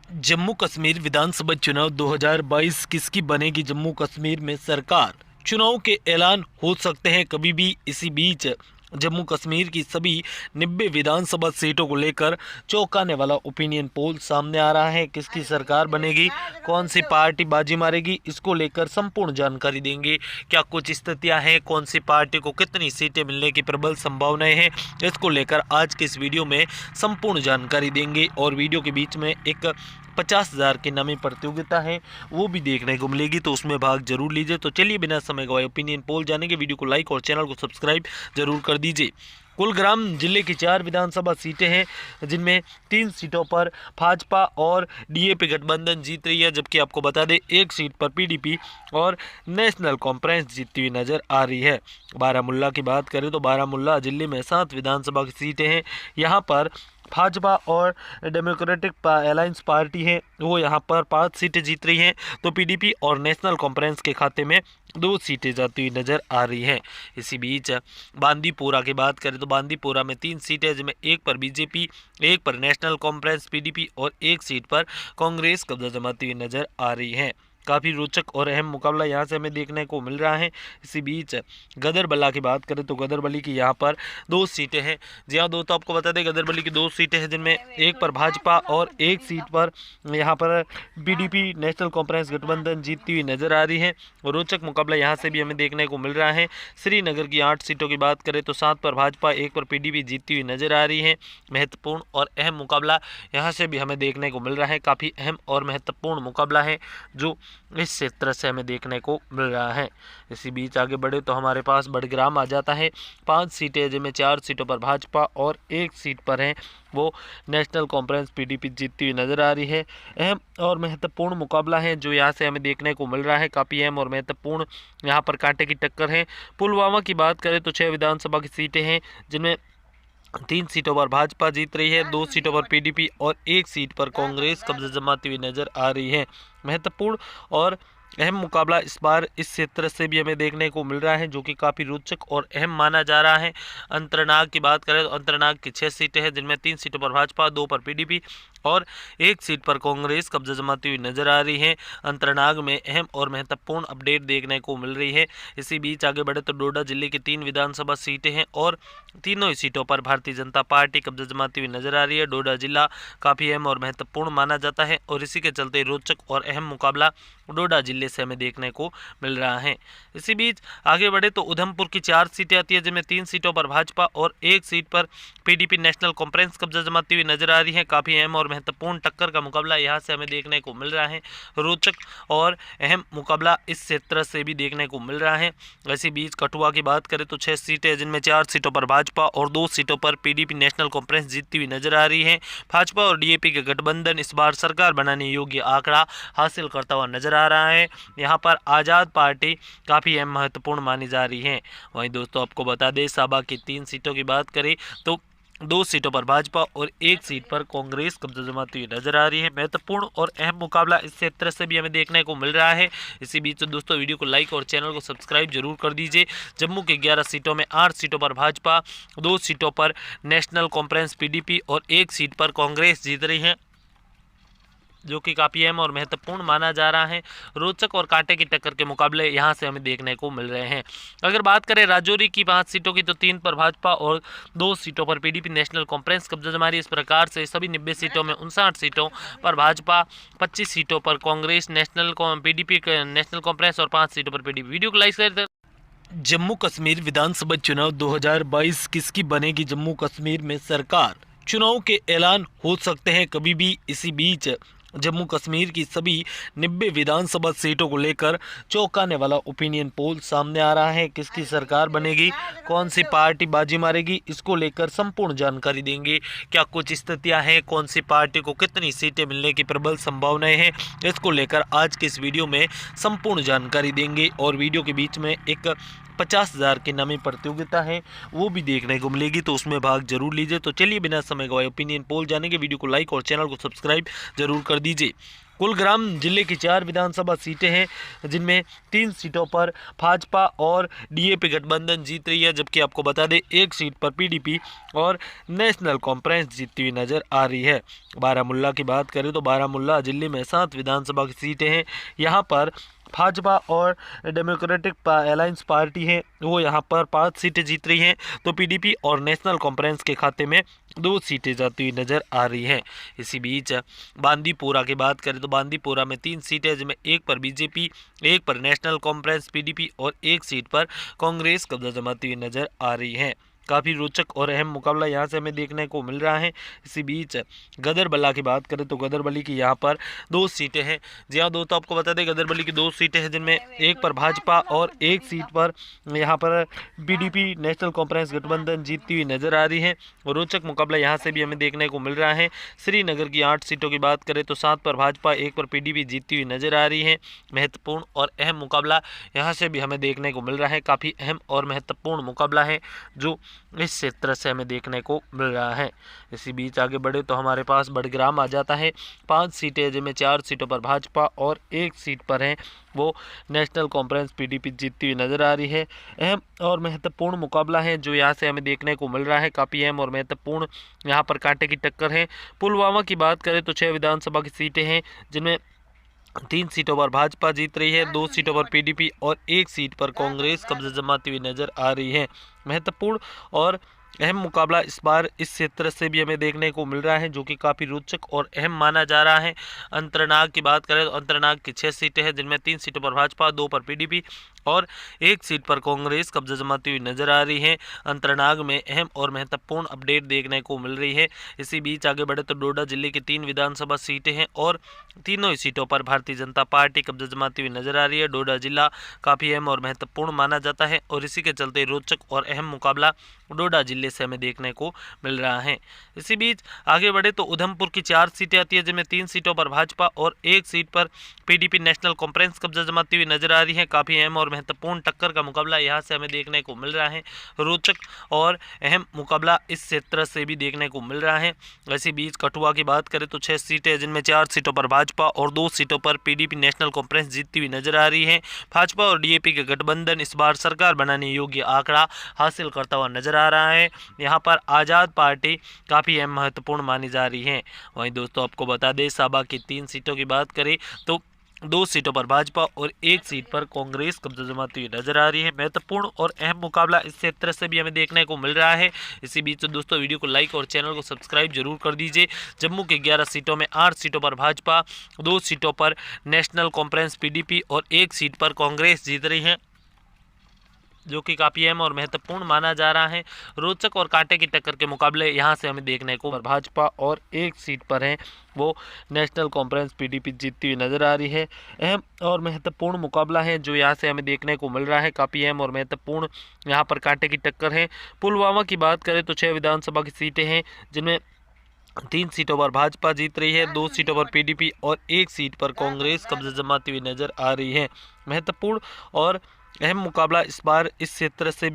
जम्मू कश्मीर विधानसभा चुनाव 2022 किसकी बनेगी जम्मू कश्मीर में सरकार। चुनाव के ऐलान हो सकते हैं कभी भी। इसी बीच जम्मू कश्मीर की सभी 90 विधानसभा सीटों को लेकर चौंकाने वाला ओपिनियन पोल सामने आ रहा है। किसकी सरकार बनेगी, कौन सी पार्टी बाजी मारेगी, इसको लेकर संपूर्ण जानकारी देंगे। क्या कुछ स्थितियां हैं, कौन सी पार्टी को कितनी सीटें मिलने की प्रबल संभावनाएं हैं, इसको लेकर आज के इस वीडियो में संपूर्ण जानकारी देंगे। और वीडियो के बीच में एक 50,000 की नामी प्रतियोगिता है, वो भी देखने को मिलेगी, तो उसमें भाग जरूर लीजिए। तो चलिए बिना समय गवाए ओपिनियन पोल जानेंगे। वीडियो को लाइक और चैनल को सब्सक्राइब जरूर कर दीजिए। कुलग्राम जिले की 4 विधानसभा सीटें हैं, जिनमें 3 सीटों पर भाजपा और डीएपी गठबंधन जीत रही है, जबकि आपको बता दें 1 सीट पर पीडीपी और नेशनल कॉन्फ्रेंस जीतती हुई नजर आ रही है। बारामुल्ला की बात करें तो बारामुल्ला जिले में 7 विधानसभा की सीटें हैं। यहाँ पर भाजपा और डेमोक्रेटिक अलायंस पार्टी है, वो यहाँ पर 5 सीटें जीत रही हैं, तो पीडीपी और नेशनल कॉन्फ्रेंस के खाते में 2 सीटें जाती हुई नज़र आ रही हैं। इसी बीच बांदीपोरा की बात करें तो बांदीपोरा में 3 सीटें, जिसमें 1 पर बीजेपी, 1 पर नेशनल कॉन्फ्रेंस पीडीपी और 1 सीट पर कांग्रेस कब्जा जमाती हुई नज़र आ रही है। काफ़ी रोचक और अहम मुकाबला यहाँ से हमें देखने को मिल रहा है। इसी बीच गदरबला की बात करें तो गदरबली की यहाँ पर 2 सीटें हैं। जी हाँ दोस्तों, आपको बता दें गदरबली की 2 सीटें हैं, जिनमें 1 पर भाजपा और 1 सीट पर यहाँ पर पीडीपी नेशनल कॉन्फ्रेंस गठबंधन जीतती हुई नजर आ रही है। रोचक मुकाबला यहाँ से भी हमें देखने को मिल रहा है। श्रीनगर की 8 सीटों की बात करें तो 7 पर भाजपा, 1 पर पीडीपी जीतती हुई नजर आ रही है। महत्वपूर्ण और अहम मुकाबला यहाँ से भी हमें देखने को मिल रहा है। काफ़ी अहम और महत्वपूर्ण मुकाबला है जो इस क्षेत्र से हमें देखने को मिल रहा है। इसी बीच आगे बढ़े तो हमारे पास बड़ग्राम आ जाता है। 5 सीटें, जिनमें 4 सीटों पर भाजपा और 1 सीट पर है वो नेशनल कॉन्फ्रेंस पीडीपी जीतती हुई नजर आ रही है। अहम और महत्वपूर्ण मुकाबला है जो यहाँ से हमें देखने को मिल रहा है। काफ़ी अहम और महत्वपूर्ण यहाँ पर कांटे की टक्कर है। पुलवामा की बात करें तो 6 विधानसभा की सीटें हैं, जिनमें 3 सीटों पर भाजपा जीत रही है, 2 सीटों पर पीडीपी और 1 सीट पर कांग्रेस कब्जा जमाती हुई नजर आ रही है। महत्वपूर्ण और अहम मुकाबला इस बार इस क्षेत्र से भी हमें देखने को मिल रहा है, जो कि काफ़ी रोचक और अहम माना जा रहा है। अंतरनाग की बात करें तो अंतरनाग की 6 सीटें हैं, जिनमें 3 सीटों पर भाजपा, 2 पर पीडीपी और 1 सीट पर कांग्रेस कब्जा जमाती हुई नजर आ रही है। अंतरनाग में अहम और महत्वपूर्ण अपडेट देखने को मिल रही है। इसी बीच आगे बढ़े तो डोडा जिले की 3 विधानसभा सीटें हैं और तीनों ही सीटों पर भारतीय जनता पार्टी कब्जा जमाती हुई नजर आ रही है। डोडा जिला काफ़ी अहम और महत्वपूर्ण माना जाता है और इसी के चलते रोचक और अहम मुकाबला डोडा जिले से हमें देखने को मिल रहा है। इसी बीच आगे बढ़े तो उधमपुर की 4 सीटें आती है, जिनमें 3 सीटों पर भाजपा और 1 सीट पर पीडीपी नेशनल कॉन्फ्रेंस कब्जा जमाती हुई नजर आ रही है। काफ़ी अहम और महत्वपूर्ण टक्कर का मुकाबला यहाँ से हमें देखने को मिल रहा है। रोचक और अहम मुकाबला इस क्षेत्र से भी देखने को मिल रहा है। इसी बीच कठुआ की बात करें तो 6 सीटें, जिनमें 4 सीटों पर भाजपा और 2 सीटों पर पीडीपी नेशनल कॉन्फ्रेंस जीतती हुई नजर आ रही है। भाजपा और डीएपी के गठबंधन इस बार सरकार बनाने योग्य आंकड़ा हासिल करता हुआ नजर आ रहा है। यहाँ पर आज़ाद पार्टी काफ़ी अहम महत्वपूर्ण मानी जा रही है। वहीं दोस्तों आपको बता दें साबा की 3 सीटों की बात करें तो 2 सीटों पर भाजपा और 1 सीट पर कांग्रेस कब्जा जमाती हुई नजर आ रही है। महत्वपूर्ण और अहम मुकाबला इस क्षेत्र से भी हमें देखने को मिल रहा है। इसी बीच तो दोस्तों वीडियो को लाइक और चैनल को सब्सक्राइब जरूर कर दीजिए। जम्मू के 11 सीटों में 8 सीटों पर भाजपा, 2 सीटों पर नेशनल कॉन्फ्रेंस पीडीपी और 1 सीट पर कांग्रेस जीत रही है, जो कि काफ़ी अहम और महत्वपूर्ण माना जा रहा है। रोचक और कांटे की टक्कर के मुकाबले यहाँ से हमें देखने को मिल रहे हैं। अगर बात करें राजौरी की 5 सीटों की तो 3 पर भाजपा और 2 सीटों पर पीडीपी नेशनल कॉन्फ्रेंस कब्जा जमा रही है। इस प्रकार से सभी 90 सीटों में 59 सीटों पर भाजपा, 25 सीटों पर Congress national PDP national conference और 5 सीटों पर पीडीपी। वीडियो को लाइक कर जम्मू कश्मीर विधानसभा चुनाव 2022 किसकी बनेगी जम्मू कश्मीर में सरकार। चुनाव के ऐलान हो सकते हैं कभी भी। इसी बीच जम्मू कश्मीर की सभी 90 विधानसभा सीटों को लेकर चौंकाने वाला ओपिनियन पोल सामने आ रहा है। किसकी सरकार बनेगी, कौन सी पार्टी बाजी मारेगी, इसको लेकर संपूर्ण जानकारी देंगे। क्या कुछ स्थितियां हैं, कौन सी पार्टी को कितनी सीटें मिलने की प्रबल संभावनाएं हैं, इसको लेकर आज के इस वीडियो में संपूर्ण जानकारी देंगे। और वीडियो के बीच में एक 50,000 की नामी प्रतियोगिता है, वो भी देखने को मिलेगी, तो उसमें भाग जरूर लीजिए। तो चलिए बिना समय गवाए ओपिनियन पोल जानेंगे। वीडियो को लाइक और चैनल को सब्सक्राइब जरूर कर दीजिए। कुलग्राम जिले की 4 विधानसभा सीटें हैं जिनमें 3 सीटों पर भाजपा और डीएपी गठबंधन जीत रही है, जबकि आपको बता दें 1 सीट पर पीडीपी और नेशनल कॉन्फ्रेंस जीतती हुई नजर आ रही है। बारामूला की बात करें तो बारामूला जिले में 7 विधानसभा की सीटें हैं। यहाँ पर भाजपा और डेमोक्रेटिक अलायंस पार्टी है वो यहाँ पर 5 सीटें जीत रही हैं, तो पीडीपी और नेशनल कॉन्फ्रेंस के खाते में 2 सीटें जाती हुई नज़र आ रही हैं। इसी बीच बांदीपोरा की बात करें तो बांदीपोरा में 3 सीटें हैं, जिनमें 1 पर बीजेपी, 1 पर नेशनल कॉन्फ्रेंस पीडीपी और 1 सीट पर कांग्रेस कब्जा जमाती हुई नज़र आ रही है। काफ़ी रोचक और अहम मुकाबला यहाँ से हमें देखने को मिल रहा है। इसी बीच गदरबला की बात करें तो गदरबली की यहाँ पर 2 सीटें हैं। जी हाँ दोस्तों, आपको बता दें गदरबली की 2 सीटें हैं, जिनमें 1 पर भाजपा और 1 सीट पर यहाँ पर पीडीपी नेशनल कॉन्फ्रेंस गठबंधन जीतती हुई नजर आ रही है। रोचक मुकाबला यहाँ से भी हमें देखने को मिल रहा है। श्रीनगर की 8 सीटों की बात करें तो 7 पर भाजपा, 1 पर पीडीपी जीतती हुई नजर आ रही है। महत्वपूर्ण और अहम मुकाबला यहाँ से भी हमें देखने को मिल रहा है। काफ़ी अहम और महत्वपूर्ण मुकाबला है जो इस क्षेत्र से हमें देखने को मिल रहा है। इसी बीच आगे बढ़े तो हमारे पास बड़ग्राम आ जाता है। 5 सीटें जिनमें 4 सीटों पर भाजपा और 1 सीट पर है वो नेशनल कॉन्फ्रेंस पीडीपी जीतती हुई नजर आ रही है। अहम और महत्वपूर्ण मुकाबला है जो यहाँ से हमें देखने को मिल रहा है। काफ़ी अहम और महत्वपूर्ण यहाँ पर कांटे की टक्कर है। पुलवामा की बात करें तो 6 विधानसभा की सीटें हैं, जिनमें 3 सीटों पर भाजपा जीत रही है, 2 सीटों पर पीडीपी और 1 सीट पर कांग्रेस कब्जा जमाती हुई नजर आ रही है। महत्वपूर्ण और अहम मुकाबला इस बार इस क्षेत्र से भी हमें देखने को मिल रहा है, जो कि काफ़ी रोचक और अहम माना जा रहा है। अंतरनाग की बात करें तो अंतरनाग की 6 सीटें हैं, जिनमें 3 सीटों पर भाजपा, 2 पर पीडीपी और 1 सीट पर कांग्रेस कब्जा जमाती हुई नजर आ रही है। अंतरनाग में अहम और महत्वपूर्ण अपडेट देखने को मिल रही है। इसी बीच आगे बढ़े तो डोडा जिले की 3 विधानसभा सीटें हैं और तीनों ही सीटों पर भारतीय जनता पार्टी कब्जा जमाती हुई नजर आ रही है। डोडा जिला काफ़ी अहम और महत्वपूर्ण माना जाता है और इसी के चलते रोचक और अहम मुकाबला डोडा जिले से हमें देखने को मिल रहा है। इसी बीच आगे बढ़े तो उधमपुर की 4 सीटें आती है, जिनमें 3 सीटों पर भाजपा और 1 सीट पर पीडीपी नेशनल कॉन्फ्रेंस कब्जा जमाती हुई नजर आ रही है। काफ़ी अहम और महत्वपूर्ण टक्कर का मुकाबला यहाँ से हमें देखने को मिल रहा है। रोचक और अहम मुकाबला इस क्षेत्र से भी देखने को मिल रहा है। इसी बीच कठुआ की बात करें तो 6 सीटें, जिनमें 4 सीटों पर भाजपा और 2 सीटों पर पीडीपी नेशनल कॉन्फ्रेंस जीतती हुई नजर आ रही है। भाजपा और डीएपी के गठबंधन इस बार सरकार बनाने योग्य आंकड़ा हासिल करता हुआ नजर आ रहा है। यहाँ पर आज़ाद पार्टी काफ़ी अहम महत्वपूर्ण मानी जा रही है। वहीं दोस्तों आपको बता दें साबा की 3 सीटों की बात करें तो 2 सीटों पर भाजपा और 1 सीट पर कांग्रेस कब्जा जमाती हुई नजर आ रही है। महत्वपूर्ण और अहम मुकाबला इस क्षेत्र से भी हमें देखने को मिल रहा है। इसी बीच तो दोस्तों वीडियो को लाइक और चैनल को सब्सक्राइब जरूर कर दीजिए। जम्मू के 11 सीटों में 8 सीटों पर भाजपा, 2 सीटों पर नेशनल कॉन्फ्रेंस पीडीपी और 1 सीट पर कांग्रेस जीत रही है, जो कि काफ़ी अहम और महत्वपूर्ण माना जा रहा है। रोचक और कांटे की टक्कर के मुकाबले यहाँ से हमें देखने को भाजपा और 1 सीट पर है वो नेशनल कॉन्फ्रेंस पीडीपी जीतती हुई नजर आ रही है। अहम और महत्वपूर्ण मुकाबला है जो यहाँ से हमें देखने को मिल रहा है। काफ़ी अहम और महत्वपूर्ण यहाँ पर कांटे की टक्कर है। पुलवामा की बात करें तो 6 विधानसभा की सीटें हैं, जिनमें 3 सीटों पर भाजपा जीत रही है, 2 सीटों पर पीडीपी और 1 सीट पर कांग्रेस कब्जा जमाती हुई नजर आ रही है। महत्वपूर्ण और अहम मुकाबला इस बार इस क्षेत्र से भी